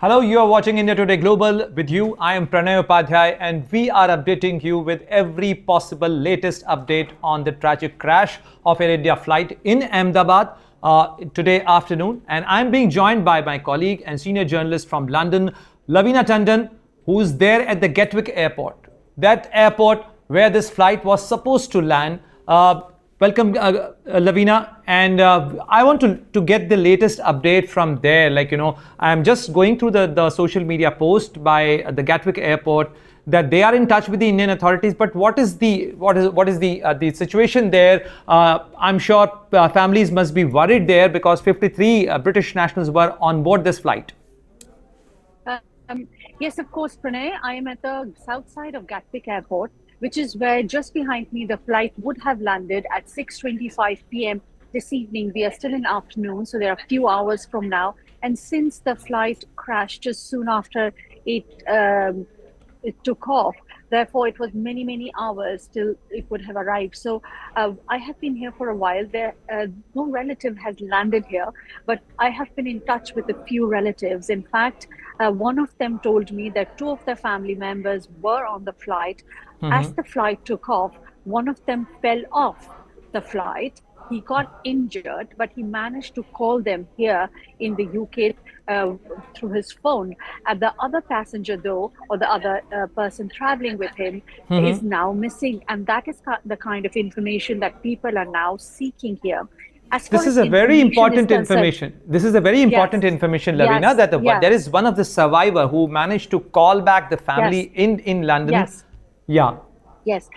Hello, you are watching India Today Global. With you, I am Pranay Upadhyay, and we are updating you with every possible latest update on the tragic crash of Air India flight in Ahmedabad today afternoon. And I'm being joined by my colleague and senior journalist from London, Lavina Tandon, who's there at the Gatwick airport. That airport where this flight was supposed to land. Welcome, Lavina, and I want to get the latest update from there. I'm just going through the social media post by the Gatwick airport that they are in touch with the Indian authorities. But what is the situation there? I'm sure families must be worried there because 53 British nationals were on board this flight. Yes, of course, Pranay. I am at the south side of Gatwick Airport, which is where just behind me the flight would have landed at 6:25 p.m. this evening. We are still in afternoon, so there are a few hours from now. And since the flight crashed just soon after it took off, therefore it was many hours till it would have arrived. So I have been here for a while. There no relative has landed here, but I have been in touch with a few relatives. In fact, one of them told me that two of their family members were on the flight. As the flight took off, one of them fell off the flight. He got injured, but he managed to call them here in the UK through his phone. And the other passenger, though, or the other person traveling with him, is now missing. And that is the kind of information that people are now seeking here. This is a very important information. This is a very important information, Lavina, that there is one of the survivor who managed to call back the family in London. Yes. Yeah. Yes,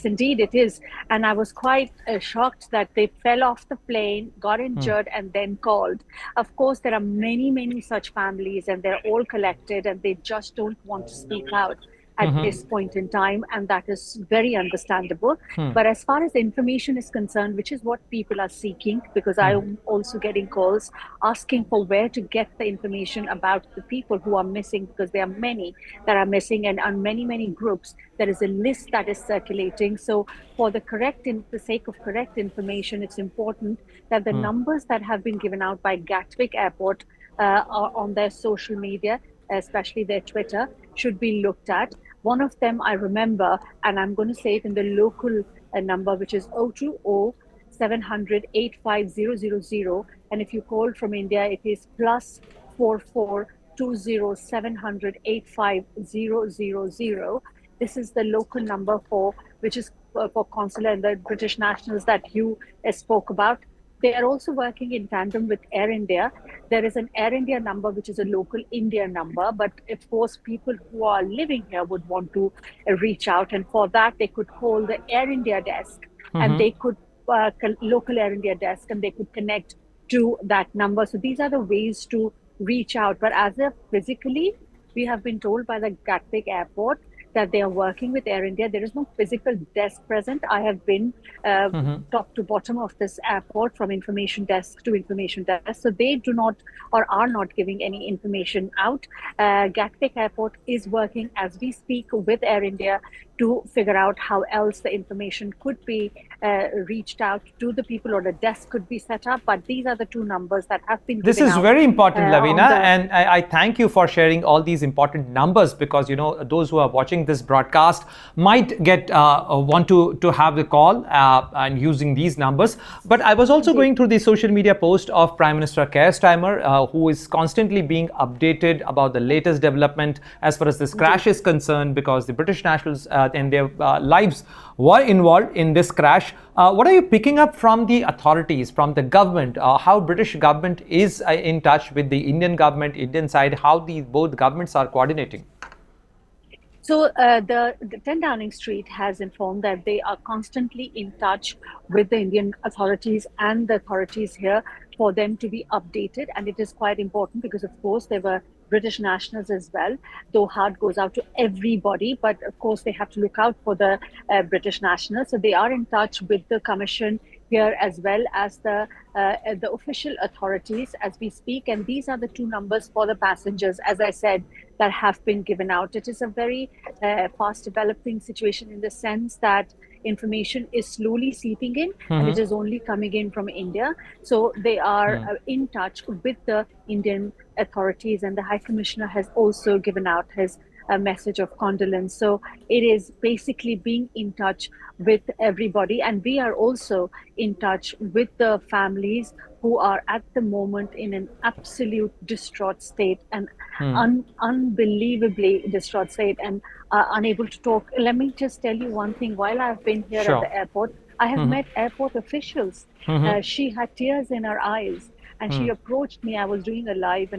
indeed it is. And I was quite shocked that they fell off the plane, got injured, and then called. Of course, there are many such families, and they're all collected, and they just don't want to speak out at this point in time, and that is very understandable. But as far as the information is concerned, which is what people are seeking, because I'm also getting calls asking for where to get the information about the people who are missing, because there are many that are missing, and on many groups there is a list that is circulating. So for the sake of correct information, it's important that the numbers that have been given out by Gatwick Airport are on their social media, especially their Twitter, should be looked at. One of them I remember, and I'm going to say it in the local number, which is 020 700 85000. And if you call from India, it is +44 20 700 85000. This is the local number which is for consular and the British nationals that you spoke about. They are also working in tandem with Air India. There is an Air India number, which is a local India number. But of course, people who are living here would want to reach out. And for that, they could call the Air India desk and they could, local Air India desk, and they could connect to that number. So these are the ways to reach out. But as of physically, we have been told by the Gatwick Airport that they are working with Air India. There is no physical desk present. I have been top to bottom of this airport, from information desk to information desk. So they do not or are not giving any information out. Gatwick Airport is working as we speak with Air India to figure out how else the information could be reached out to the people, or the desk could be set up. But these are the two numbers that have been given out. This is very important, Lavina, and I thank you for sharing all these important numbers, because those who are watching this broadcast might want to have the call and using these numbers. But I was also going through the social media post of Prime Minister Keir Starmer, who is constantly being updated about the latest development as far as this crash is concerned, because the British nationals and their lives were involved in this crash. What are you picking up from the authorities, from the government, how British government is in touch with the Indian government, Indian side, how both governments are coordinating? So the 10 Downing Street has informed that they are constantly in touch with the Indian authorities and the authorities here for them to be updated. And it is quite important because, of course, there were British nationals as well, though heart goes out to everybody. But of course, they have to look out for the British nationals. So they are in touch with the Commission here, as well as the official authorities as we speak. And these are the two numbers for the passengers, as I said, that have been given out. It is a very fast developing situation, in the sense that information is slowly seeping in, and it is only coming in from India. So they are in touch with the Indian authorities, and the High Commissioner has also given out his a message of condolence. So it is basically being in touch with everybody, and we are also in touch with the families who are at the moment in an absolute distraught state, and unbelievably distraught state, and unable to talk. Let me just tell you one thing. While I've been here at the airport, I have met airport officials. She had tears in her eyes, and she approached me. I was doing a live,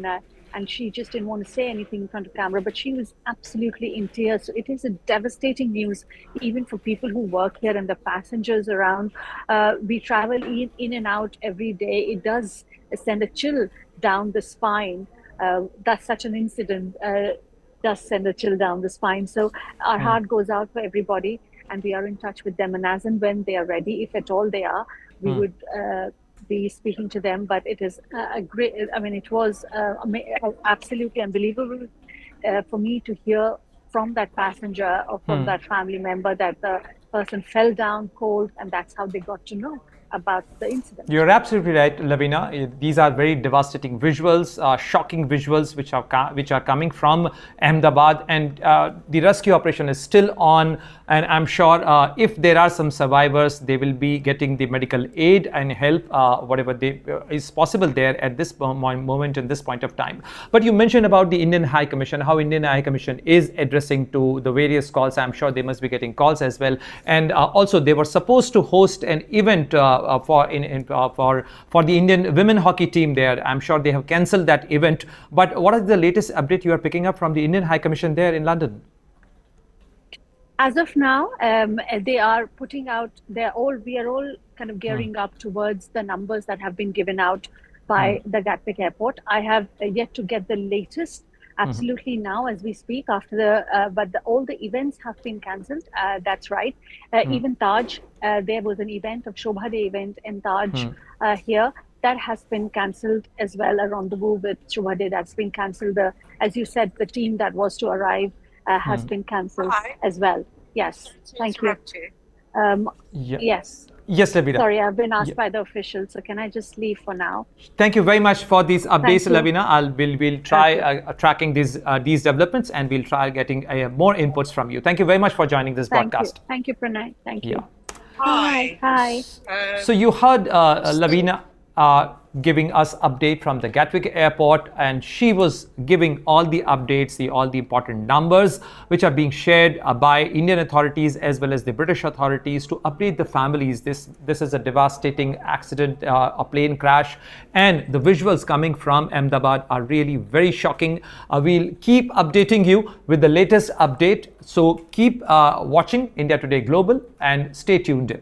and she just didn't want to say anything in front of camera, but she was absolutely in tears. So it is a devastating news, even for people who work here and the passengers around. We travel in and out every day. It does send a chill down the spine. That's such an incident does send a chill down the spine. So our heart goes out for everybody, and we are in touch with them. And as and when they are ready, if at all they are, we would be speaking to them. But it is a great, I mean, it was absolutely unbelievable for me to hear from that passenger or from that family member that the person fell down cold, and that's how they got to know about the incident. You're absolutely right, Lavina. These are very devastating visuals, shocking visuals, which are coming from Ahmedabad, and the rescue operation is still on. And I'm sure if there are some survivors, they will be getting the medical aid and help, whatever is possible there at this moment and this point of time. But you mentioned about the Indian High Commission, how Indian High Commission is addressing to the various calls. I'm sure they must be getting calls as well. And also they were supposed to host an event for the Indian women hockey team there. I'm sure they have cancelled that event. But what is the latest update you are picking up from the Indian High Commission there in London? As of now, they are putting out. We are all kind of gearing up towards the numbers that have been given out by the Gatwick Airport. I have yet to get the latest. Absolutely now as we speak, after all the events have been cancelled. That's right. Even Taj, there was an event of Shobha Day event in Taj here that has been cancelled as well. A rendezvous with Shobha Day that's been cancelled. As you said, the team that was to arrive has been cancelled as well. Yes, thank you. Yes. Yes, Lavina. Sorry, I've been asked by the officials, so can I just leave for now? Thank you very much for these updates, Lavina. We'll try tracking these developments, and we'll try getting more inputs from you. Thank you very much for joining this broadcast. Thank you, Pranay. Thank you. Hi. Hi. So you heard Lavina giving us update from the Gatwick Airport, and she was giving all the updates, all the important numbers which are being shared by Indian authorities as well as the British authorities to update the families. This is a devastating accident, a plane crash, and the visuals coming from Ahmedabad are really very shocking. We'll keep updating you with the latest update, so keep watching India Today Global and stay tuned in.